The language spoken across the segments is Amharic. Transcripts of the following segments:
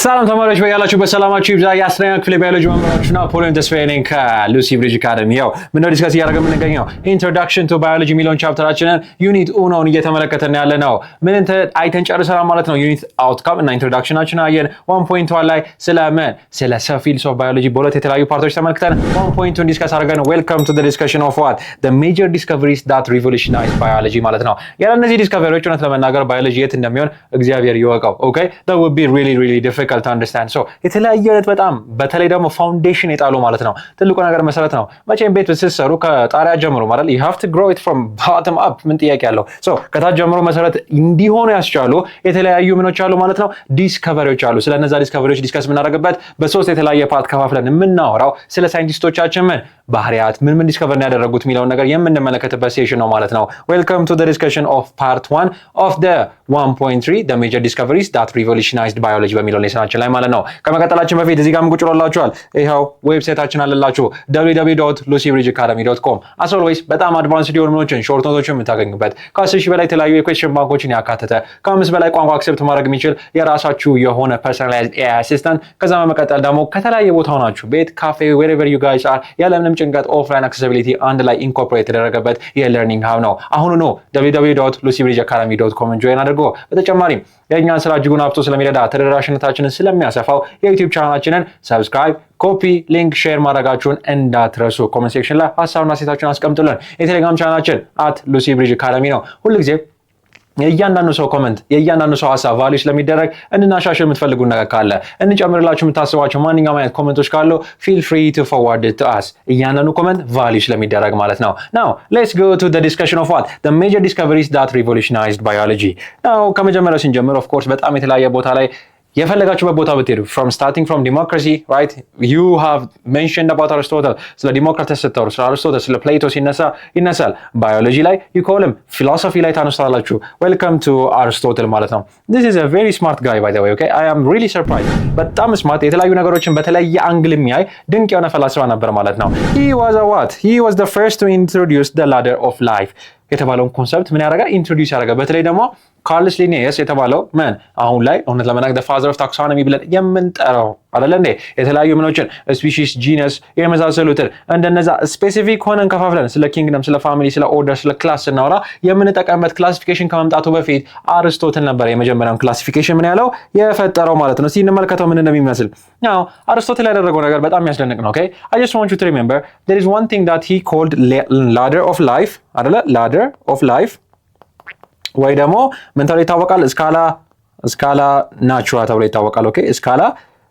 ሰላም ተማሪዎች በያላችሁበት ሰላማችሁ ይብዛ። የአስረኛ ክፍል ባዮሎጂ መምህራችሁና ፖሊን ተስፋዬ ነኝ ከሉሲ ብሪጅ አካዳሚ። ያው ምንድነው ዲስከስ እያደረገ የምንገኘው ኢንትሮዳክሽን ቱ ባዮሎጂ የሚለውን ቻፕተራችንን ዩኒት ኡኖን እየተመለከተን ያለ ነው። ምን አይተን ጨርሰናል ማለት ነው። ዩኒት አውትካም እና ኢንትሮዳክሽናችን አየን። 1.1 ላይ ስለ ሰብ ፊልድስ ኦፍ ባዮሎጂ በሁለት የተለያዩ ፓርቶች ተመልክተን 1.2 ዲስከስ አድርገን ዌልካም ቱ ዘ ዲስከሽን ኦፍ ዋት ዘ ሜጀር ዲስከቨሪስ ዳት ሪቮሉሽናይዝድ ባዮሎጂ ማለት ነው። ያለ እነዚህ ዲስከቨሪዎች እውነት ለመናገር ባዮሎጂ የት እንደሚሆን እግዚአብሔር ይወቀው። ኦኬ that would be really difficult to understand. So የተለያየ አይነት በጣም በተለይ ደግሞ ፋውንዴሽን የጣሉ ማለት ነው። ትልቁ ነገር መሰረት ነው። መቼም ቤት ስትሰሩ ከጣሪያ ጀምሮ ማለት you have to grow it from bottom up ምን ጥያቄ ያለው so ከታች ጀምሮ መሰረት እንዲሆኑ ያስቻሉ የተለያዩ ምኖች አሉ ማለት ነው። ዲስከቨሪዎች አሉ። ስለነዛ ዲስከቨሪዎች ዲስከስ የምናደርግበት በሶስት የተለያየ ፓርት ከፋፍለን የምናወራው ስለ ሳይንቲስቶቻችን ምን ባህሪያት ምን ዲስከቨር ያደረጉት የሚለውን ነገር የምንመለከትበት ሴሽን ነው ማለት ነው። Welcome to the discussion of part 1 of the 1.3 the major discoveries that revolutionized biology በሚለው ሌሰናችን ላይ ማለት ነው። ከመቀጠላችን በፊት እዚህ ጋር ቁጭ ብሎላችኋል። ይሄው ዌብሳይታችን አለላችሁ www.lucybridgeacademy.com as always በጣም አድቫንስድ የሆኑ ምኖችን ሾርት ኖቶችን የምታገኙበት ከ10 ሺህ በላይ የተለያዩ የኩዌስችን ባንኮችን ያካተተ ከ5 በላይ ቋንቋ አክሰፕት ማድረግ የሚችል የራሳችሁ የሆነ ፐርሰናላይዝድ AI አሲስታንት ከዛ በመቀጠል ደግሞ ከተለያየ ቦታ ሆናችሁ ቤት ካፌ wherever you guys are ያለምንም ጭንቀት ኦፍላይን አክሰሲቢሊቲ አንድ ላይ ኢንኮርፖሬት የተደረገበት የለርኒንግ ሃብ ነው። አሁኑ ነው www.lucybridgeacademy.com ጆይን አድርጎ በተጨማሪም የእኛን ስራ እጅጉን አብዝቶ ስለሚረዳ ተደራሽነታችንን ስለሚያሰፋው የዩቲዩብ ቻናላችንን ሰብስክራይብ፣ ኮፒ፣ ሊንክ፣ ሼር ማድረጋችሁን እንዳትረሱ። ኮሜንት ሴክሽን ላይ ሀሳብና አስተያየታችሁን አስቀምጡልን። የቴሌግራም ቻናላችን @lucybridgeacademy ነው። ሁልጊዜ የእያንዳንዱ ሰው ኮሜንት የእያንዳንዱ ሰው ሀሳብ ቫልዩ ስለሚደረግ እንድናሻሽል የምትፈልጉት ነገር ካለ እንጨምርላችሁ የምታስቧቸው ማንኛውም አይነት ኮሜንቶች ካሉ ፊል ፍሪ ቱ ፎርዋርድ ኢት ቱ አስ። እያንዳንዱ ኮሜንት ቫልዩ ስለሚደረግ ማለት ነው። ናው ሌትስ ጎ ቱ ዘ ዲስከሽን ኦፍ ዋት ዘ ሜጀር ዲስከቨሪስ ዳት ሪቮሉሽናይዝድ ባዮሎጂ። ናው ከመጀመሪያው ስንጀምር ኦፍ ኮርስ በጣም የተለያየ ቦታ ላይ የፈለጋችሁበት ቦታ ብትሄዱ starting from democracy right you have mentioned about Aristotle ስለ ዲሞክራሲ ስተወሩ ስለ አርስቶትል ስለ ፕሌቶ ይነሳል። ባዮሎጂ ላይ you call him philosophy ላይ ታነሳላችሁ welcome to Aristotle ማለት ነው። this is a very smart guy by the way okay I am really surprised በጣም ስማርት የተለያዩ ነገሮችን በተለያየ አንግል የሚያይ ድንቅ የሆነ ፈላስፋ ነበር ማለት ነው። he was the first to introduce the ladder of life የተባለውን ኮንሰፕት ምን ያደረጋ ኢንትሮዲዩስ ያደረጋ በተለይ ደግሞ ካርልስ ሊኒየስ የተባለው ምን አሁን ላይ እውነት ለመናገር the father of taxonomy ብለን የምንጠራው አይደለ እንዴ የተለያዩ ምኖችን ስፒሺስ ጂነስ የመሳሰሉትን እንደነዛ ስፔሲፊክ ሆነን ከፋፍለን ስለ ኪንግደም ስለ ፋሚሊ ስለ ኦርደር ስለ ክላስ ስናወራ የምንጠቀምበት ክላሲፊኬሽን ከመምጣቱ በፊት አርስቶትል ነበር የመጀመሪያውን ክላሲፊኬሽን ምን ያለው የፈጠረው ማለት ነው። እስቲ እንመልከተው ምን እንደሚመስል። now አርስቶትል ያደረገው ነገር በጣም የሚያስደንቅ ነው። okay I just want you to remember there is one thing that he called ladder of life አይደለ ladder of life ወይ ደግሞ ምን ተብሎ ይታወቃል? ስካላ ናቹራ ተብሎ ይታወቃል። ኦኬ ስካላ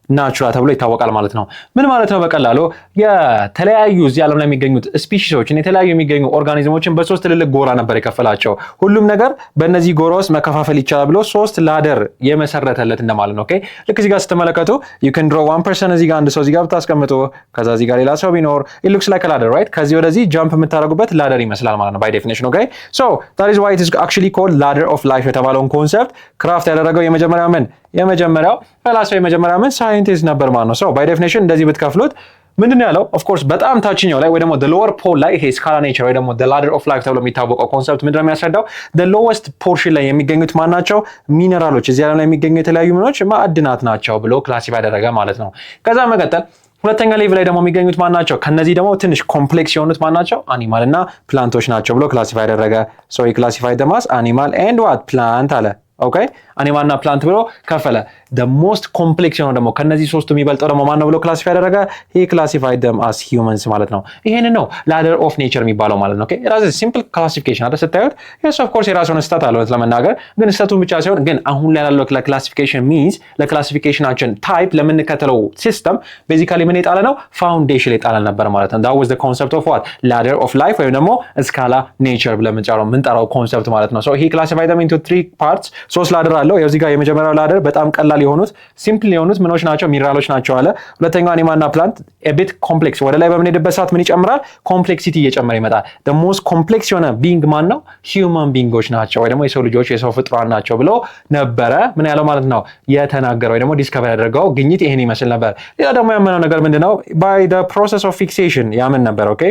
ናቹራ ተብሎ ይታወቃል ማለት ነው። ምን ማለት ነው? በቀላሉ የተለያዩ እዚህ ዓለም ላይ የሚገኙት ስፒሺሶችን የተለያዩ የሚገኙ ኦርጋኒዝሞችን በሶስት ትልልቅ ጎራ ነበር የከፈላቸው። ሁሉም ነገር በእነዚህ ጎራ ውስጥ መከፋፈል ይቻላል ብሎ ሶስት ላደር የመሰረተለት እንደማለት ነው። ኦኬ ልክ እዚህ ጋር ስትመለከቱ you can draw one person እዚህ ጋር አንድ ሰው እዚህ ጋር ብታስቀምጡ ከዛ እዚህ ጋር ሌላ ሰው ቢኖር it looks like a ladder right ከዚህ ወደዚህ ጃምፕ የምታደርጉበት ላደር ይመስላል ማለት ነው by definition okay so that is why it is actually called ladder of life የተባለውን ኮንሰፕት ክራፍት ያደረገው የመጀመሪያው ፈላስፋ የመጀመሪያው ሳይንቲስት ነበር ማለት ነው። so by definition እንደዚህ ብትከፍሉት ምንድነው ያለው? of course በጣም ታችኛው ላይ ወይ ደግሞ the lower pole ላይ ይሄ ስካላ ኔቸር ወይ ደግሞ the ladder of life ተብሎ የሚታወቀው ኮንሰፕት ምንድነው የሚያስረዳው? the lowest portion ላይ የሚገኙት ማን ናቸው? ሚነራሎች እዚህ ዓለም ላይ የሚገኙ የተለያዩ ምኖች ማዕድናት ናቸው ብሎ ክላሲፋይ ያደረገ ማለት ነው። ከዛ መቀጠል ሁለተኛ ሌቭል ላይ ደግሞ የሚገኙት ማን ናቸው? ከነዚህ ደግሞ ትንሽ ኮምፕሌክስ የሆኑት ማን ናቸው? አኒማል እና ፕላንቶች ናቸው ብሎ ክላሲፋይ ያደረገ so he classified them as animal and what plant አለ። ኦኬ አኒማል እና ፕላንት ብሎ ከፈለ። the most complex የሆነው ደግሞ ከነዚህ ሶስቱ የሚበልጠው ደግሞ ማን ነው ብሎ ክላሲፋይ ያደረገ? he classified them as humans ማለት ነው። ይሄንን ነው ladder of nature የሚባለው ማለት ነው። ኦኬ it is simple classification አይደል ስታዩት? yes of course የራሱ የሆነ ስታት አለው ለመናገር ግን ስታቱን ብቻ ሳይሆን ግን አሁን ላይ ያለው classification means ለክላሲፊኬሽናችን ታይፕ ለምንከተለው ሲስተም ቤዚካሊ ምን የጣለ ነው? ፋውንዴሽን የጣለ ነበር ማለት ነው። that was the concept of what ladder of life ወይም ደግሞ ስካላ ኔቸር ብለን የምንጠራው ኮንሰፕት ማለት ነው። so he classified them into three parts ሶስት ላደር አለው። እዚህ ጋር የመጀመሪያው ላደር በጣም ቀላል የሆኑት ሲምፕል የሆኑት ምኖች ናቸው? ሚነራሎች ናቸው አለ። ሁለተኛው አኒማል እና ፕላንት ኤቢት ኮምፕሌክስ ወደ ላይ በምንሄድበት ሰዓት ምን ይጨምራል? ኮምፕሌክሲቲ እየጨመረ ይመጣል። the most complex የሆነ ቢንግ ማን ነው? ሂውማን ቢንጎች ናቸው ወይ ደግሞ የሰው ልጆች የሰው ፍጥሯን ናቸው ብሎ ነበረ ምን ያለው ማለት ነው የተናገረው ወይ ደግሞ ዲስከቨር ያደረገው ግኝት ይሄን ይመስል ነበር። ሌላ ደግሞ ያመነው ነገር ምንድነው? by the process of fixation ያምን ነበር። ኦኬ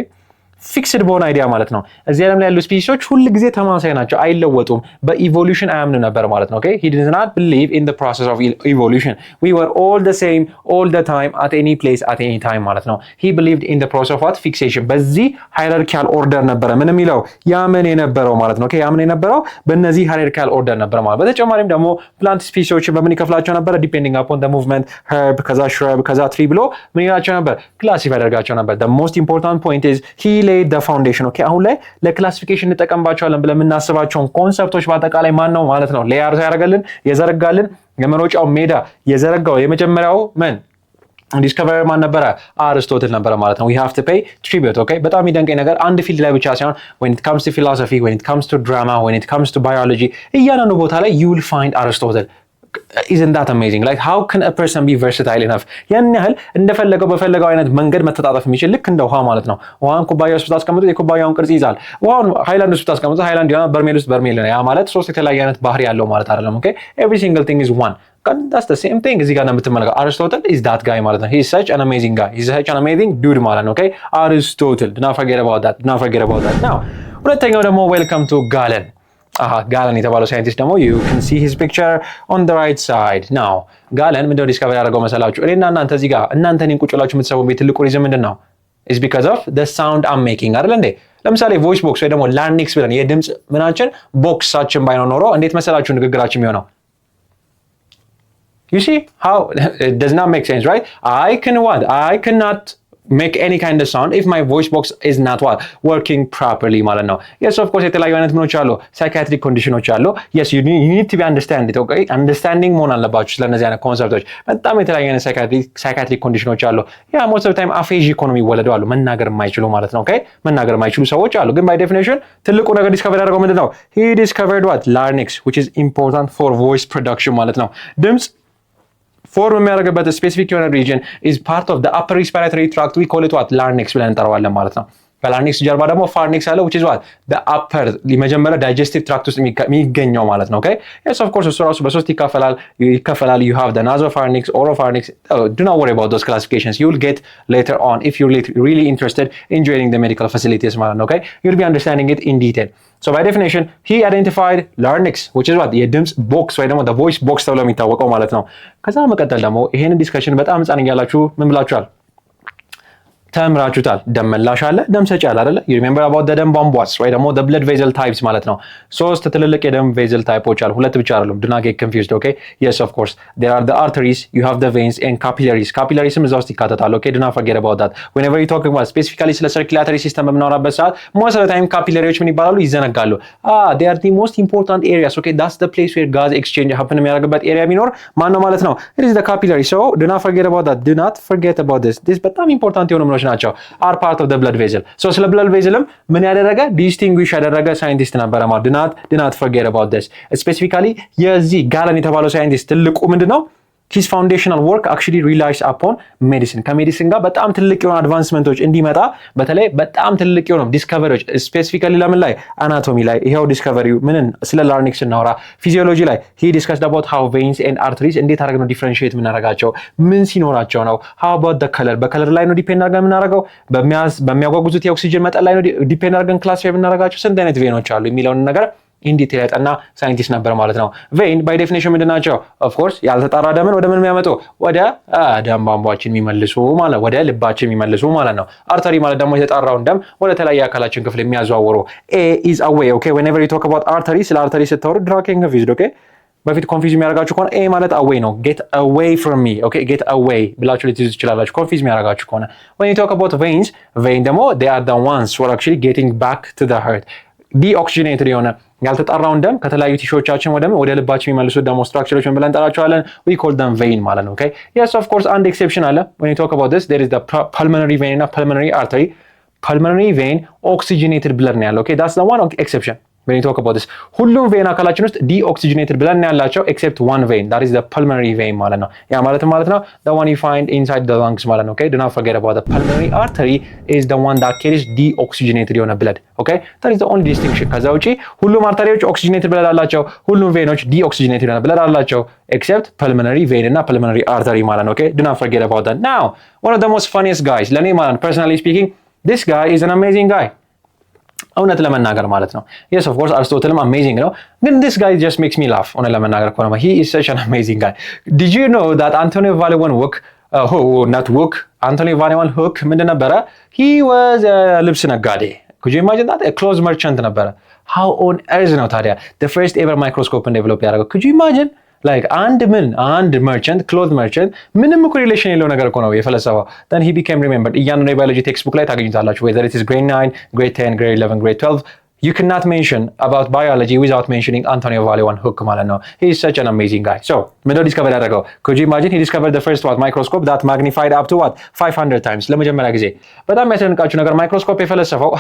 ፊክስድ በሆነ አይዲያ ማለት ነው። እዚህ ዓለም ላይ ያሉ ስፒሲሶች ሁል ጊዜ ተመሳሳይ ናቸው፣ አይለወጡም። በኢቮሉሽን አያምኑ ነበር ማለት ነው። ኦኬ he did not believe in the process of evolution. We were all the same all the time at any place at any time ማለት ነው። he believed in the process of what fixation በዚህ ሃይራርኪካል ኦርደር ነበረ ምን የሚለው ያምን የነበረው ማለት ነው። ኦኬ ያምን የነበረው በእነዚህ ሃይራርኪካል ኦርደር ነበረ ማለት። በተጨማሪም ደግሞ ፕላንት ስፒሲሶችን በምን ይከፍላቸው ነበረ? ዲፔንዲንግ አፖን the movement herb ከዛ shrub ከዛ tree ብሎ ምን ይላቸው ነበር? ክላሲፋይ ያደርጋቸው ነበር። the most important point is he laid the foundation. ኦኬ አሁን ላይ ለክላሲፊኬሽን እንጠቀምባቸዋለን ብለን የምናስባቸውን ኮንሰፕቶች በአጠቃላይ ማን ነው ማለት ነው ሌያር ያደርጋልን የዘረጋልን የመሮጫው ሜዳ የዘረጋው የመጀመሪያው ምን ዲስከቨር ማን ነበረ? አርስቶትል ነበረ ማለት ነው። we have to pay tribute. ኦኬ በጣም የሚደንቀኝ ነገር አንድ ፊልድ ላይ ብቻ ሳይሆን when it comes to philosophy, when it comes to drama, when it comes to biology እያንዳንዱ ቦታ ላይ you will find Aristotle. Isn't that amazing? Like how can a person be versatile enough? ያን ያህል እንደፈለገው በፈለገው አይነት መንገድ መተጣጣፍ የሚችል ልክ እንደ ውሃ ማለት ነው። ውሃን ኩባያ ውስጥ ታስቀምጡት የኩባያውን ቅርጽ ይዛል። ውሃን ሃይላንድ ውስጥ ታስቀምጡት ሃይላንድ ይሆናል። በርሜል ውስጥ በርሜል ነው። ያ ማለት ሶስት የተለያየ አይነት ባህሪ ያለው ማለት አይደለም። ኦኬ every single thing is one. That's the same thing እዚህ ጋር እንደምትመለከተው Aristotle is that guy ማለት ነው። He is such an amazing guy. He is such an amazing dude ማለት ነው። ኦኬ Aristotle. Do not forget about that. Do not forget about that. Now ሁለተኛው ደግሞ welcome to Galen. ጋለን የተባለው ሳይንቲስት ደግሞ you can see his picture on the right side. now ጋለን ምንድነው ዲስከቨር ያደረገው መሰላችሁ? እኔና እናንተ እዚህ ጋር እናንተ እኔን ቁጭ ብላችሁ የምትሰሙት ቤት ትልቁ ሪዝን ምንድነው? is because of the sound I'm making አይደል እንዴ? ለምሳሌ ቮይስ ቦክስ ወይ ደግሞ ላርኒክስ ብለን የድምጽ ምናችን ቦክሳችን ባይኖር ኖሮ እንዴት መሰላችሁ ንግግራችን የሚሆነው? you see how it does not make sense, right? I cannot make any kind of sound if my voice box is not what working properly ማለት ነው። yes of course የተለያዩ አይነት ምኖች አሉ ሳይካትሪክ ኮንዲሽኖች አሉ። yes you need to be understand it. okay understanding መሆን አለባችሁ ስለነዚህ አይነት ኮንሰፕቶች። በጣም የተለያዩ አይነት ሳይካትሪክ ኮንዲሽኖች አሉ። ያ most of the time አፌዥ ኢኮኖሚ ይወለዱ አሉ መናገር የማይችሉ ማለት ነው። okay መናገር የማይችሉ ሰዎች አሉ። ግን by definition ትልቁ ነገር ዲስከቨር ያደረገው ምንድነው? he discovered what larynx which is important for voice production ማለት ነው። ድምጽ ፎርም የሚያደርግበት ስፔሲፊክ የሆነ ሪጅን is part of the upper respiratory tract. we call it what larynx ብለን እንጠራዋለን ማለት ነው። ከላርኒክስ ጀርባ ደግሞ ፋርኒክስ አለ which is what the upper የመጀመሪያ digestive tract ውስጥ የሚገኘው ማለት ነው። okay yes of course እሱ ራሱ በሶስት ይከፈላል. you have the nasopharynx, oropharynx. do not worry about those classifications. you will get later on if you're really interested in joining the medical facilities ማለት ነው. okay you'll be understanding it in detail. so by definition he identified larynx which is what የድምጽ ቦክስ ወይ ደግሞ the voice box ተብሎ የሚታወቀው ማለት ነው። ከዛ መቀጠል ደግሞ ይሄንን ዲስከሽን በጣም ህፃን እያላችሁ ምን ብላችኋል? ተምራችሁታል። ደም መላሽ አለ፣ ደም ሰጪ አለ አይደለ? you remember about the ደም ቧንቧስ ወይ ደግሞ the blood vessel types ማለት ነው። ሶስት ትልልቅ የደም ቬዘል ታይፖች አሉ፣ ሁለት ብቻ አይደሉም። do not get confused. okay yes of course there are the arteries, you have the veins and capillaries. capillaries እዛ ውስጥ ይካተታሉ። okay do not forget about that whenever you talk about specifically ስለ circulatory system በምናወራበት ሰዓት most of the time capillaries ምን ይባላሉ? ይዘነጋሉ። they are the most important areas. okay that's the place where gas exchange happen የሚያደርግበት ኤሪያ ቢኖር ማን ነው ማለት ነው? it is the capillary. so do not forget about that. do not forget about this በጣም ኢምፖርታንት የሆኑ ናቸው are part of the blood vessel. so ስለ blood vesselም ምን ያደረገ distinguish ያደረገ ሳይንቲስት ነበረ ማለት do not forget about this. specifically የዚህ ጋለን የተባለው ሳይንቲስት ትልቁ ምንድነው? his foundational work actually relies upon medicine. ከሜዲሲን ጋር በጣም ትልቅ የሆኑ አድቫንስመንቶች እንዲመጣ በተለይ በጣም ትልቅ የሆኑ ዲስከቨሪዎች ስፔሲፊካሊ ለምን ላይ አናቶሚ ላይ ይሄው ዲስከቨሪው ምንን ስለ ላርኒክስ እናወራ ፊዚዮሎጂ ላይ he discussed about how veins and arteries እንዴት አድርገን ነው ዲፈረንሺየት የምናደርጋቸው ምን ሲኖራቸው ነው? how about the color በከለር ላይ ነው ዲፔንድ አድርገን የምናደርገው በሚያጓጉዙት የኦክሲጅን መጠን ላይ ነው ዲፔንድ አድርገን ክላሲፋይ የምናደርጋቸው ስንት አይነት ቬኖች አሉ የሚለውን ነገር ኢንዲቴል ያጠና ሳይንቲስት ነበር ማለት ነው። ቬን ባይ ዴፊኒሽን ምንድን ናቸው? ኦፍ ኮርስ ያልተጣራ ደምን ወደ ምን የሚያመጡ ወደ ደም ቧንቧችን የሚመልሱ ማለት ወደ ልባችን የሚመልሱ ማለት ነው። አርተሪ ማለት ደግሞ የተጣራውን ደም ወደ ተለያየ አካላችን ክፍል የሚያዘዋውሩ። ኤ ኢዝ አዌይ ኦኬ whenever you talk about artery ስለ አርተሪ ስታወሩ ድራኪንግ confused ኦኬ በፊት ኮንፊውዝ የሚያደርጋችሁ ከሆነ ኤ ማለት አዌይ ነው። get away from me ኦኬ get away ብላችሁ ልትይዙ ትችላላችሁ ኮንፊውዝ የሚያደርጋችሁ ከሆነ። when you talk about veins vein ደግሞ they are the ones who are actually getting back to the heart ዲኦክሲጅኔትድ የሆነ ያልተጣራውን ደም ከተለያዩ ቲሾቻችን ወደ ልባችን የሚመልሱት ደግሞ ስትራክቸሮች ብለን እንጠራቸዋለን። we call them vein ማለት ነው። okay yes of course አንድ ኤክሴፕሽን አለ when you talk about this there is the pulmonary vein እና pulmonary artery. pulmonary vein oxygenated blood ነው ያለው. okay that's the one exception when you talk about this ሁሉም ቬን አካላችን ውስጥ deoxygenated blood ነው ያላቸው except one vein that is the pulmonary vein ማለት ነው። ያ ማለት ነው the one you find inside the lungs ማለት ነው። okay do not forget about the pulmonary artery is the one that carries deoxygenated የሆነ blood. okay that is the only distinction. ከዛ ውጪ ሁሉም አርተሪዎች oxygenated blood አላቸው፣ ሁሉም ቬኖች deoxygenated የሆነ blood አላቸው except pulmonary vein እና pulmonary artery ማለት ነው። okay do not forget about that. now one of the most funniest guys ለኔ ማለት personally speaking this guy is an amazing guy እውነት ለመናገር ማለት ነው። yes of course አርስቶትልም amazing ነው ግን this guy just makes me laugh እውነት ለመናገር ከሆነ he is such an amazing guy. Did you know that Antonio Valiwan Hook not Hook Antonio Valiwan Hook ምንድን ነበረ? he was a ልብስ ነጋዴ. could you imagine that? a clothes merchant ነበረ. how on earth ነው ታዲያ the first ever microscope develop ያደረገው? could you imagine like አንድ merchant cloth merchant ምንም እኮ ሪሌሽን የለው ነገር እኮ ነው የፈለሰፈው. then he became remembered. እያንዳንዱ የባዮሎጂ ቴክስት ቡክ ላይ ታገኙታላችሁ whether it is grade 9 grade 10 grade 11 grade 12 you cannot mention about biology without mentioning Antonio Valiwan Hook ማለት ነው. he is such an amazing guy. so ምንድነው ዲስከቨር ያደረገው? could you imagine he discovered the first microscope that magnified up to 500 times ለመጀመሪያ ጊዜ። በጣም የሚያስደንቃችሁ ነገር ማይክሮስኮፕ የፈለሰፈው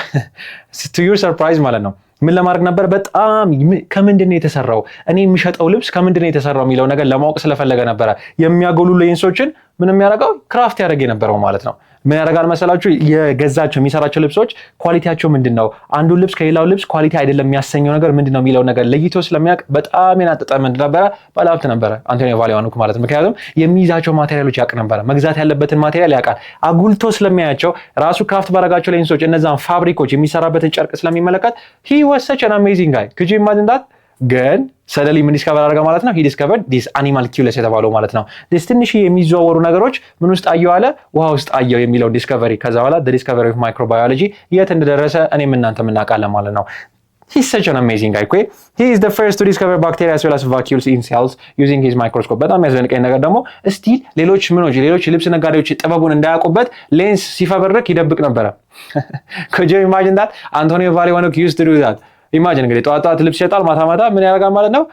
to your surprise ማለት ነው ምን ለማድረግ ነበር? በጣም ከምንድን ነው የተሰራው? እኔ የሚሸጠው ልብስ ከምንድን ነው የተሰራው የሚለው ነገር ለማወቅ ስለፈለገ ነበረ የሚያጎሉ ሌንሶችን ምን የሚያደርገው ክራፍት ያደርግ የነበረው ማለት ነው። ምን ያደርጋል መሰላችሁ? የገዛቸው የሚሰራቸው ልብሶች ኳሊቲያቸው ምንድን ነው፣ አንዱን ልብስ ከሌላው ልብስ ኳሊቲ አይደለም የሚያሰኘው ነገር ምንድን ነው የሚለው ነገር ለይቶ ስለሚያውቅ በጣም የናጠጠ ምንድን ነበረ? ባለሀብት ነበረ አንቶኒዮ ቫሊዋን ሁክ ማለት ነው። ምክንያቱም የሚይዛቸው ማቴሪያሎች ያውቅ ነበረ፣ መግዛት ያለበትን ማቴሪያል ያውቃል። አጉልቶ ስለሚያያቸው ራሱ ክራፍት ባረጋቸው ሌንሶች እነዛን ፋብሪኮች የሚሰራበትን ጨርቅ ስለሚመለከት he was such an amazing guy. could you imagine that? ግን ሰደሊ ምን ዲስከቨር አደረገ ማለት ነው? he discovered this animalculus የተባለው ማለት ነው this ትንሽ የሚዘዋወሩ ነገሮች ምን ውስጥ አየው አለ? ውሃ ውስጥ አየው የሚለው ዲስከቨሪ። ከዛ በኋላ the discovery of microbiology የት እንደደረሰ እኔም እናንተም እናውቃለን ማለት ነው። he's such an amazing guy. he is the first to discover bacteria as well as vacuoles in cells using his microscope. በጣም ያስደንቀኝ ነገር ደግሞ ስቲል ሌሎች ልብስ ነጋዴዎች ጥበቡን እንዳያውቁበት ሌንስ ሲፈበርክ ይደብቅ ነበረ። could you imagine that? Antonio Valiwan Hook used to do that. ኢማጂን እንግዲህ ጠዋት ልብስ ይሸጣል፣ ማታ ምን ያደርጋል ማለት ነው?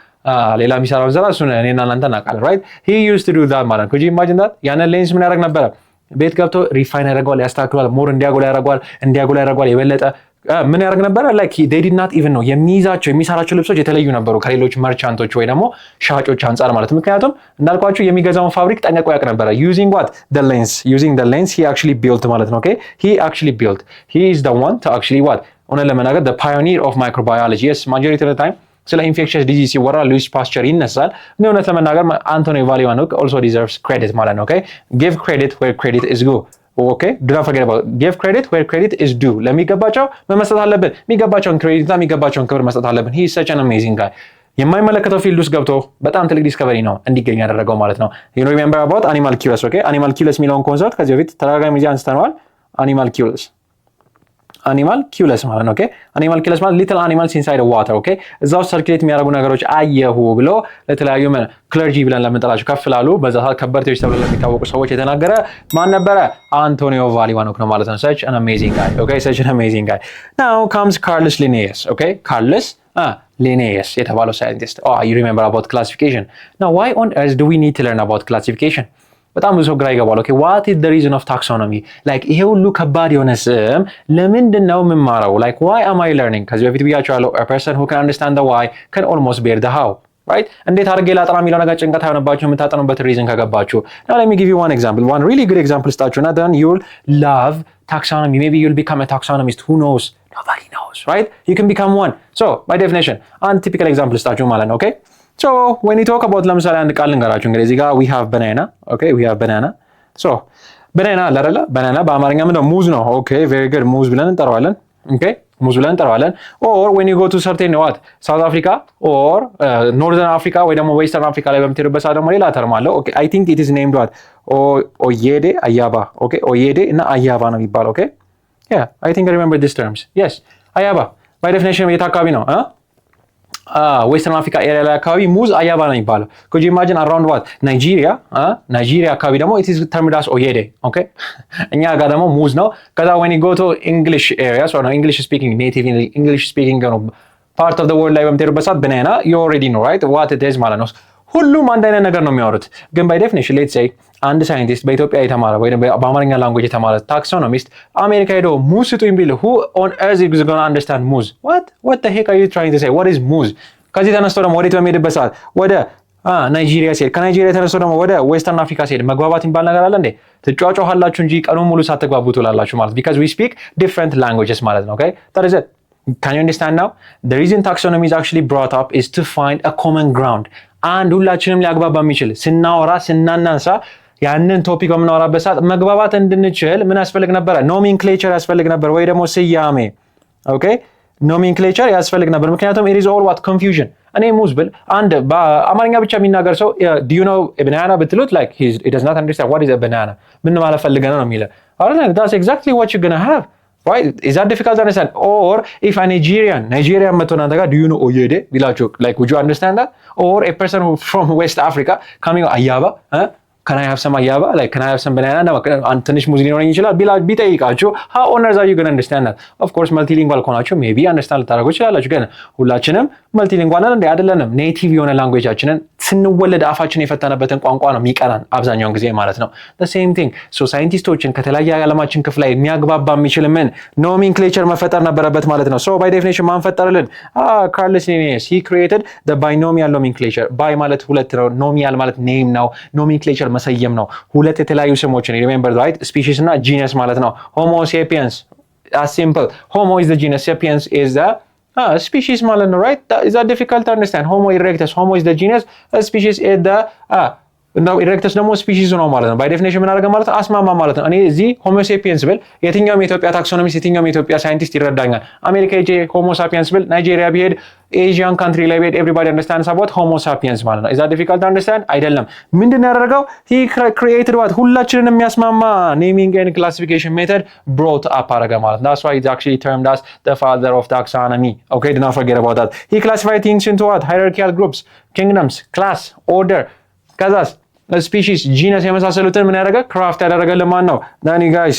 ሌላ የሚሰራውን ስራ እሱን እኔና እናንተ እናውቃለን right? he used to do that ማለት ነው። could you imagine that? ያንን ሌንስ ምን ያደርግ ነበረ? ቤት ገብቶ ሪፋይን ያደርገዋል፣ ያስተካክለዋል፣ ሞር እንዲያጎላ ያደርገዋል የበለጠ ምን ያደርግ ነበረ? like they did not even know የሚሰራቸው ልብሶች የተለዩ ነበሩ ከሌሎች መርቻንቶች ወይ ደግሞ ሻጮች አንጻር ማለት። ምክንያቱም እንዳልኳችሁ የሚገዛውን ፋብሪክ ጠንቅቆ ያውቅ ነበረ. using the lens he actually built ማለት ነው. he is the one to actually እውነት ለመናገር the pioneer of microbiology. yes majority of the time ስለ infectious disease ሲወራ ሉዊስ ፓስቸር ይነሳል። ግን እውነት ለመናገር አንቶኒ ቫሊዋን ሁክ also deserves credit ማለት ነው. give credit where credit is due. do not forget about give credit where credit is due. ለሚገባቸው መስጠት አለብን፣ የሚገባቸውን ክሬዲት የሚገባቸውን ክብር መስጠት አለብን. he is such an amazing guy. የማይመለከተው ፊልድ ውስጥ ገብቶ በጣም ትልቅ ዲስከቨሪ ነው እንዲገኝ ያደረገው ማለት ነው። you know remember about animalculus. animalculus የሚለውን ኮንሰፕት ከዚህ በፊት ተደጋጋሚ ጊዜ አንስተነዋል። animalculus ማለት ነው። animalculus ማለት little animals inside the water. እዛ ውስጥ ሰርኩሌት የሚያደርጉ ነገሮች አየሁ ብሎ ለተለያዩ ክለርጂ ብለን ለምንጠራቸው ከፍ ላሉ በዛ ሰዓት ከበርቴዎች ተብለው ለሚታወቁ ሰዎች የተናገረ ማን ነበረ? አንቶኒዮ ቫሊዋን ሁክ ነው ማለት ነው። such an amazing guy. now comes Carolus Linnaeus. Carolus Linnaeus የተባለው ሳይንቲስት. you remember about classification. now why on earth do we need to learn about classification? በጣም ብዙ ሰው ግራ ይገባል። what is the reason of taxonomy? like ይሄ ሁሉ ከባድ የሆነ ስም ለምንድን ነው የምማረው? like why am I learning? ከዚህ በፊት ብያቸዋለሁ a person who can understand the why can almost bear the how. right? እንዴት አድርጌ ላጥና የሚለው ነገር ጭንቀት አይሆንባችሁ የምታጠኑበት ሪዝን ከገባችሁ። now let me give you one example, one really good example ስጣችሁና then you'll love taxonomy. maybe you'll become a taxonomist. who knows? nobody knows, right? you can become one. so by definition አንድ typical example ስጣችሁ ማለት ነው. so when you talk about ለምሳሌ አንድ ቃል ልንገራችሁ እንግዲህ እዚህ ጋር we have banana. we have banana. so banana አለ አይደለ? banana በአማርኛ ምንድነው? ሙዝ ነው። very good. ሙዝ ብለን እንጠራዋለን። ሙዝ ብለን እንጠራዋለን። or when you go to certain South Africa or Northern Africa ወይ ደግሞ Western Africa ላይ በምትሄዱበት ሰዓት ደግሞ ሌላ ተርም አለው። I think it is named ኦዬዴ አያባ። ኦዬዴ እና አያባ ነው የሚባለው። yeah I think I remember these terms. yes አያባ by definition የት አካባቢ ነው? ዌስተርን አፍሪካ ኤሪያ ላይ አካባቢ ሙዝ አያባ ነው የሚባለው። could you imagine around ናይጄሪያ አካባቢ ደግሞ it is termed as ኦዬዴ። እኛ ጋር ደግሞ ሙዝ ነው። ከዛ when you go to English areas or English speaking native English speaking part of the world ላይ በምትሄዱበት ሰዓት banana you already know right what it is ማለት ነው። ሁሉም አንድ አይነት ነገር ነው የሚያወሩት። ግን by definition let's say አንድ ሳይንቲስት በኢትዮጵያ የተማረ ወይ በአማርኛ ላንጉዌጅ የተማረ ታክሶኖሚስት አሜሪካ ሄዶ ሙዝ ስጡኝ ቢል who on earth is going to understand ሙዝ? what the heck are you trying to say? what is ሙዝ? ከዚህ ተነስቶ ደግሞ ወዴት በሚሄድበት ሰዓት ወደ ናይጄሪያ ሲሄድ ከናይጄሪያ ተነስቶ ደግሞ ወደ ዌስተርን አፍሪካ ሲሄድ መግባባት የሚባል ነገር አለ እንዴ? ትጫጫኋላችሁ እንጂ ቀኑን ሙሉ ሳትግባቡ ትውላላችሁ ማለት because we speak different languages ማለት ነው. that is it. can you understand now? the reason taxonomy is actually brought up is to find a common ground. አንድ ሁላችንም ሊያግባባ የሚችል ስናወራ ስናናንሳ ያንን ቶፒክ በምናወራበት ሰዓት መግባባት እንድንችል ምን ያስፈልግ ነበረ? ኖሜንክሌቸር ያስፈልግ ነበር ወይ ደግሞ ስያሜ። ኦኬ ኖሜንክሌቸር ያስፈልግ ነበር። ምክንያቱም it is all what confusion። እኔ ሙዝ ብል አንድ በአማርኛ ብቻ የሚናገር ሰው do you know a banana ብትሉት like he does not understand what is a banana ምን ማለት ፈልገህ ነው የሚለው አይደል? That's exactly what you're gonna have. Right? Is that difficult to understand? Or if a Nigerian መጥቶ እናንተ ጋር do you know oyede ቢላችሁ like would you understand that? Or a person who from West Africa coming ayaba can I have some ayaba like can I have some banana እና ትንሽ ሙዝ ሊኖረኝ ይችላል ቢጠይቃችሁ how on earth are you going to understand that? Of course multilingual ከሆናችሁ maybe understand ልታደርጉ ይችላላችሁ። ግን ሁላችንም multilingual ነን አይደለንም። ኔቲቭ የሆነ ላንጉዌጃችንን ስንወለድ አፋችን የፈተነበትን ቋንቋ ነው የሚቀራን አብዛኛውን ጊዜ ማለት ነው። the same thing so ሳይንቲስቶችን ከተለያየ ዓለማችን ክፍል ላይ የሚያግባባ የሚችል ምን ኖሜንክሌቸር መፈጠር ነበረበት ማለት ነው። so by definition ማን ፈጠረልን? ካርልስ ሊኔየስ he created the binomial nomenclature by ማለት ሁለት ነው፣ nomial ማለት ኔም ነው፣ nomenclature መሰየም ነው። ሁለት የተለያዩ ስሞችን remember right species እና genus ማለት ነው። homo sapiens as simple homo is the genus sapiens is the species ማለት ነው right is that difficult to understand? homo erectus homo is the genus species is the ነው ኢሬክተስ ደግሞ ስፒሺስ ነው ማለት ነው። ባይ ዴፊኒሽን ምን አደረገ ማለት ነው? አስማማ ማለት ነው። እኔ እዚህ ሆሞ ሳፒየንስ ብል የትኛውም የኢትዮጵያ ታክሶኖሚስት የትኛውም የኢትዮጵያ ሳይንቲስት ይረዳኛል። አሜሪካ ሄጄ ሆሞ ሳፒየንስ ብል ናይጄሪያ ቢሄድ ኤዥያን ካንትሪ ላይ ቢሄድ ኤቭሪባዲ አንደርስታንድስ አባውት ሆሞ ሳፒየንስ ማለት ነው። ኢዝ ዛት ዲፊካልት ቱ አንደርስታንድ? አይደለም። ምንድን ነው ያደረገው? ሂ ክሪኤትድ ዋት ሁላችንን የሚያስማማ ኔሚንግ ኤንድ ክላሲፊኬሽን ሜተድ ብሮት አፕ አደረገ ማለት ነው። ዳትስ ዋይ ኢትስ አክቹዋሊ ተርምድ አስ ዘ ፋዘር ኦፍ ታክሶኖሚ። ኦኬ ዱ ኖት ፎርጌት አባውት ዳት። ሂ ክላሲፋይድ ቲንግስ ኢንቱ ዋት ሃይራርኪካል ግሩፕስ ኪንግደምስ ክላስ ኦርደር ከዛስ ስፒሺስ ጂነስ የመሳሰሉትን ምን ያደረገ ክራፍት ያደረገልን ማን ነው? ናኒ ጋይስ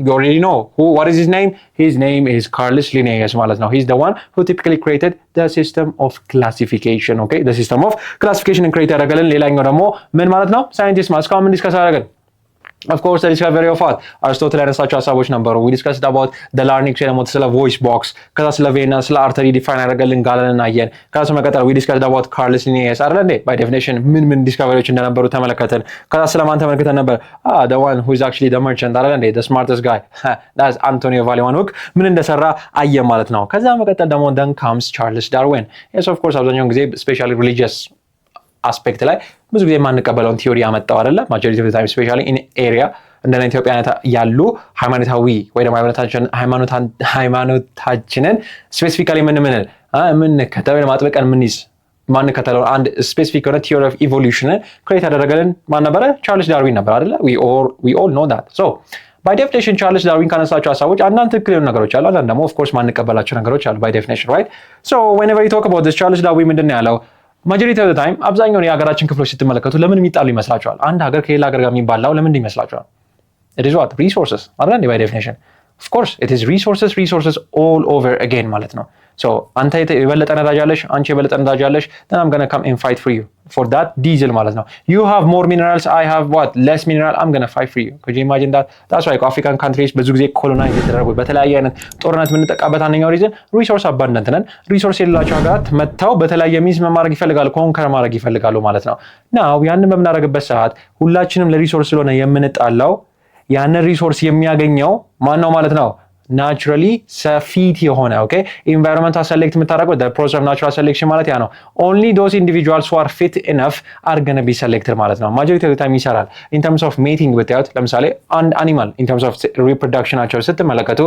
you already know what is his name is Carlos Linnaeus ማለት ነው። he's the one who typically created the system of classification. okay the system of classification create ያደረገልን ሌላኛው ደግሞ ምን ማለት ነው? ሳይንቲስት ማለት እስካሁን ምን ዲስከስ ያደረገን of course the discovery of what አርስቶትል ያነሳቸው ሀሳቦች ነበሩ። we discussed about the larynx ደግሞ ስለ voice box ከዛ ስለ ቬና ስለ አርተሪ ዲፋይን ያደረገልን ጋለንን አየን። ከዛ መቀጠል we discussed about Carlos Linnaeus አይደል እንዴ by definition ምን ዲስከቨሪዎች እንደነበሩ ተመለከተን። ከዛ ስለማን ተመልክተን ነበር? the one who is actually the merchant አይደል እንዴ the smartest guy that's Antonio Valianuk ምን እንደሰራ አየን ማለት ነው። ከዛ መቀጠል ደግሞ then comes Charles Darwin. yes of course አብዛኛውን ጊዜ especially religious አስፔክት ላይ ብዙ ጊዜ የማንቀበለውን ቲዮሪ ያመጣው አይደለ ማጆሪቲ ኦፍ ዘ ታይም ስፔሻሊ ኢን ኤሪያ እንደነ ኢትዮጵያ ያሉ ሃይማኖታዊ ወይ ደግሞ ሃይማኖታችንን ስፔሲፊካሊ ምን ከተበለ ማጥበቀን ማንከተለው አንድ ስፔሲፊክ የሆነ ቲዮሪ ኦፍ ኢቮሉሽን ክሬት ያደረገልን ማን ነበረ? ቻርልስ ዳርዊን ነበር አይደለ? we all know that. so by definition ቻርልስ ዳርዊን ካነሳቸው ሀሳቦች አንዳንድ ትክክል የሆኑ ነገሮች አሉ፣ አንዳንድ ደግሞ of course ማንቀበላቸው ነገሮች አሉ by definition right? so whenever you talk about this ቻርልስ ዳርዊን ምንድን ነው ያለው? ማጆሪቲ ኦፍ ዘ ታይም አብዛኛውን የሀገራችን ክፍሎች ስትመለከቱ ለምን የሚጣሉ ይመስላችኋል? አንድ ሀገር ከሌላ ሀገር ጋር የሚባላው ለምን ይመስላችኋል? it is what resources አይደል? by definition of course it is resources all over again ማለት ነው። so አንተ የበለጠ ነዳጅ አለሽ፣ አንቺ የበለጠ ነዳጅ አለሽ then I'm going to come and fight for you for that diesel ማለት ነው። you have more minerals I have what less mineral I'm going to fight for you. could you imagine that? that's why African countries ብዙ ጊዜ ኮሎናይዝ የተደረጉት በተለያየ አይነት ጦርነት የምንጠቃበት አንደኛው ሪዝን ሪሶርስ አባንደንት ነን። ሪሶርስ የሌላቸው ሀገራት መጥተው በተለያየ ሚንስ ማድረግ ይፈልጋሉ፣ ኮንከር ማድረግ ይፈልጋሉ ማለት ነው። ናው ያንን በምናደርግበት ሰዓት ሁላችንም ለሪሶርስ ስለሆነ የምንጣላው ያንን ሪሶርስ የሚያገኘው ማን ነው ማለት ነው? ናቹራሊ ሰፊት የሆነ ኦኬ ኢንቫይሮንመንታል ሰሌክት የምታደርገው the process of natural selection ማለት ያ ነው። only those individuals who are fit enough are going to be selected ማለት ነው። majority of the time ይሰራል in terms of mating ብታዩት ለምሳሌ አንድ animal in terms of reproduction ናቸው ስትመለከቱ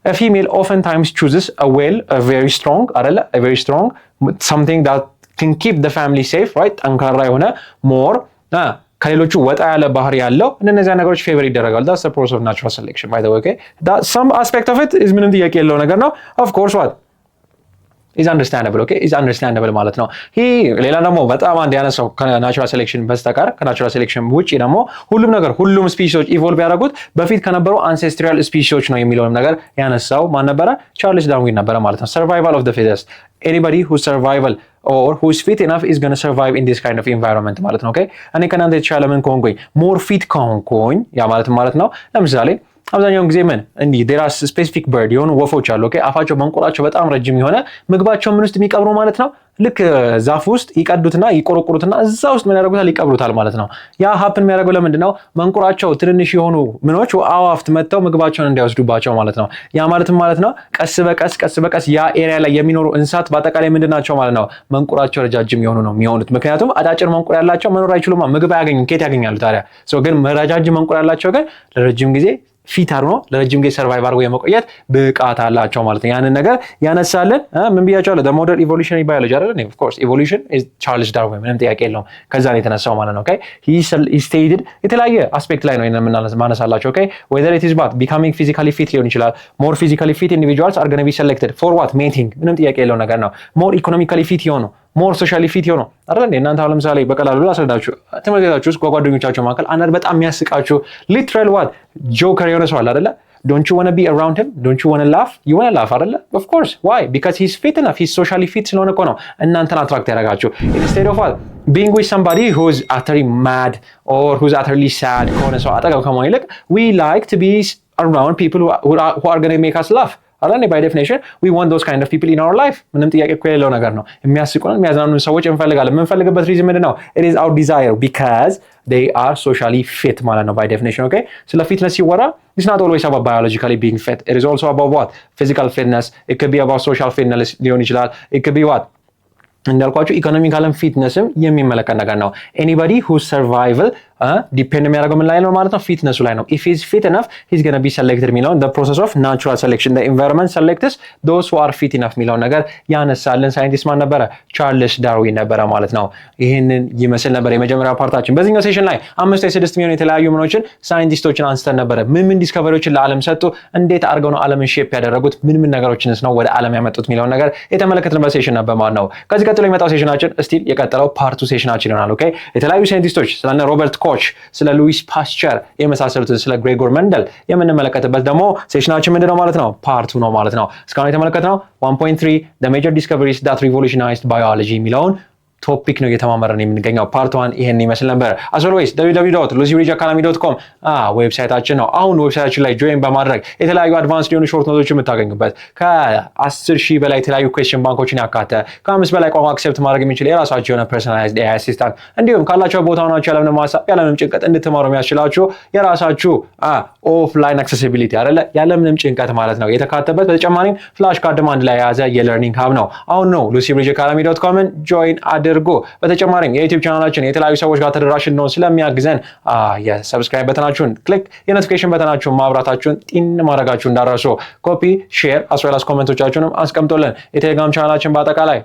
a female oftentimes chooses a male a very strong አይደለ a very strong something that can keep the family safe right ጠንካራ የሆነ more ከሌሎቹ ወጣ ያለ ባህሪ ያለው እነዚህ ነገሮች ፌቨር ይደረጋሉ። that's the process of natural selection by the way okay that some aspect of it is ምንም ጥያቄ የለው ነገር ነው። of course what is understandable okay is understandable ማለት ነው። ሌላ ደግሞ በጣም አንድ ያነሳው ከናቹራል ሴሌክሽን በስተቀር ከናቹራል ሴሌክሽን ውጪ ደግሞ ሁሉም ስፒሲዎች ኢቮልቭ ያደረጉት በፊት ከነበሩ አንሴስትሪያል ስፒሲዎች ነው የሚለውንም ነገር ያነሳው ማን ነበረ? ቻርልስ ዳርዊን ነበረ ማለት ነው። survival of the fittest anybody whose survival or who's fit enough is going to survive in this kind of environment ማለት ነው። okay እኔ ከናንተ የተሻለ ምን ከሆንኩኝ more fit ከሆንኩኝ ያ ማለት ነው ለምሳሌ አብዛኛውን ጊዜ ምን እንዲህ ዴራስ ስፔሲፊክ በርድ የሆኑ ወፎች አሉ። ኦኬ አፋቸው መንቆራቸው በጣም ረጅም የሆነ ምግባቸው ምን ውስጥ የሚቀብሩ ማለት ነው። ልክ ዛፍ ውስጥ ይቀዱትና ይቆረቁሩትና እዛ ውስጥ ምን ያደርጉታል? ይቀብሩታል ማለት ነው። ያ ሀፕን የሚያደርገው ለምንድን ነው? መንቆራቸው ትንንሽ የሆኑ ምኖች አዋፍት መጥተው ምግባቸውን እንዳይወስዱባቸው ማለት ነው። ያ ማለትም ማለት ነው ቀስ በቀስ ያ ኤሪያ ላይ የሚኖሩ እንስሳት በአጠቃላይ ምንድን ናቸው ማለት ነው? መንቆራቸው ረጃጅም የሆኑ ነው የሚሆኑት። ምክንያቱም አጫጭር መንቆር ያላቸው መኖር አይችሉም፣ ምግብ አያገኙም። ከየት ያገኛሉ ታዲያ? ግን ረጃጅም መንቆር ያላቸው ግን ለረጅም ጊዜ ፊት አርኖ ለረጅም ጊዜ ሰርቫይቭ አድርጎ የመቆየት ብቃት አላቸው ማለት ነው። ያንን ነገር ያነሳልን ምን ብያቸዋለሁ? the modern evolutionary biology አይደል? of course evolution is Charles Darwin ምንም ጥያቄ የለውም። ከዛ ነው የተነሳው ማለት ነው። okay he stated የተለያየ አስፔክት ላይ ነው ማነሳላቸው። okay whether it is about becoming physically fit ሊሆን ይችላል። more physically fit individuals are going to be selected for what mating ምንም ጥያቄ የለው ነገር ነው። more economically fit የሆኑ ሞር ሶሻሊ ፊት የሆነው አይደል? እናንተ አሁን ለምሳሌ በቀላሉ ላስረዳችሁ። ትምህርታችሁ ውስጥ ጓደኞቻችሁ መካከል አንድ በጣም የሚያስቃችሁ ሊትራል ዋት ጆከር የሆነ ሰው አለ አይደለ? don't you want to be around him? don't you want to laugh? you want to laugh አይደለ? of course why? because he's fit enough, he's socially fit ስለሆነ እኮ ነው እናንተን አትራክት ያደርጋችሁ። instead of what being with somebody who's utterly mad or who's utterly sad ከሆነ ሰው አጠገብ ከመሆን ይልቅ we like to be around people who are going to make us laugh አላኔ by definition we want those kind of people in our life ምንም ጥያቄ እኮ የሌለው ነገር ነው። የሚያስቁን የሚያዝናኑን ሰዎች እንፈልጋለን። የምንፈልግበት ሪዝን ምንድን ነው? it is our desire because they are socially fit ማለት ነው by definition. okay ስለ ፊትነስ ሲወራ it's not always about biologically being fit, it is also about what physical fitness, it could be about social fitness ሊሆን ይችላል, it could be what እንዳልኳችሁ ኢኮኖሚካል ፊትነስም የሚመለከት ነገር ነው። ኤኒባዲ whose survival ዲፔንድ የሚያደርገው ምን ላይ ነው ማለት ነው? ፊትነሱ ላይ ነው። if he is fit enough he's going to be selected የሚለው the process of natural selection, the environment selects those who are fit enough የሚለው ነገር ያነሳልን ሳይንቲስት ማን ነበረ? ቻርልስ ዳርዊን ነበረ ማለት ነው። ይህንን ይመስል ነበር የመጀመሪያው ፓርታችን። በዚህኛው ሴሽን ላይ 5 ወይ 6 የሚሆኑ የተለያዩ ምኖችን ሳይንቲስቶችን አንስተን ነበረ። ምን ዲስከቨሪዎችን ለዓለም ሰጡ፣ እንዴት አድርገው ነው ዓለምን ሼፕ ያደረጉት፣ ምን ነገሮችንስ ነው ወደ ዓለም ያመጡት የሚለውን ነገር የተመለከትንበት ሴሽን ነበር ማለት ነው። ከዚህ ቀጥሎ የመጣው ሴሽናችን ስቲል የቀጠለው ፓርቱ ሴሽናችን ይሆናል። ኦኬ የተለያዩ ሳይንቲስቶች ስለነ ሮበርት ኮች፣ ስለ ሉዊስ ፓስቸር የመሳሰሉትን ስለ ግሬጎር መንደል የምንመለከትበት ደግሞ ሴሽናችን ምንድነው ማለት ነው? ፓርቱ ነው ማለት ነው። እስካሁን የተመለከትነው 1.3 the major discoveries that revolutionized biology የሚለውን ቶፒክ ነው እየተማመረን የምንገኘው። ፓርት 1 ይሄን ይመስል ነበር። as always www.lucyridgeacademy.com ዌብሳይታችን ነው። አሁን ዌብሳይታችን ላይ ጆይን በማድረግ የተለያዩ አድቫንስድ የሆኑ ሾርት ኖቶች የምታገኙበት ከ10,000 በላይ የተለያዩ ኩዌስችን ባንኮችን ያካተተ ከ5 በላይ ቋንቋ አክሴፕት ማድረግ የሚችል የራሳቸው የሆነ ፐርሰናላይዝድ AI አሲስታንት እንዲሁም ካላቸው ቦታ ሆናችሁ ያለምንም ሀሳብ ያለምንም ጭንቀት እንድትማሩ የሚያስችላችሁ የራሳችሁ ኦፍላይን አክሰሲቢሊቲ አይደለ ያለምንም ጭንቀት ማለት ነው የተካተተበት። በተጨማሪም ፍላሽ ካርድም አንድ ላይ የያዘ የለርኒንግ ሀብ ነው። አሁን ነው lucyridgeacademy.com ጆይን አድርጎ በተጨማሪም የዩቲዩብ ቻናላችን የተለያዩ ሰዎች ጋር ተደራሽ እንደሆን ስለሚያግዘን የሰብስክራይብ በተናችሁን ክሊክ የኖቲፊኬሽን በተናችሁን ማብራታችሁን ጢን ማድረጋችሁን እንዳረሱ ኮፒ ሼር አስወላስ ኮሜንቶቻችሁንም አስቀምጦልን የቴሌግራም ቻናላችን በአጠቃላይ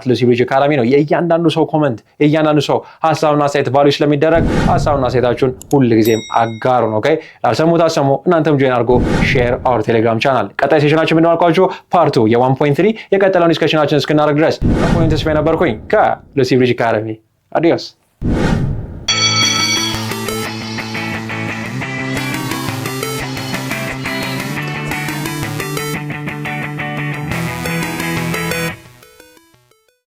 @lucyridgeacademy ነው። የእያንዳንዱ ሰው ኮሜንት የእያንዳንዱ ሰው ሀሳብና አስተያየት ቫልዩ ስለሚደረግ ሀሳብና አስተያየታችሁን ሁልጊዜም አጋሩ ነው። ኦኬ ላልሰሙት አሰሙ። እናንተም ጆይን አድርጎ ሼር አወር ቴሌግራም ቻናል። ቀጣይ ሴሽናችን ምንድነው አልኳችሁ? ፓርቱ የ1.3 የቀጠለውን ዲስከሽናችን እስክናደርግ ድረስ ከፖይንት ስፔ ነበርኩኝ ከሉሲ ብሪጅ አካዳሚ። አዲዮስ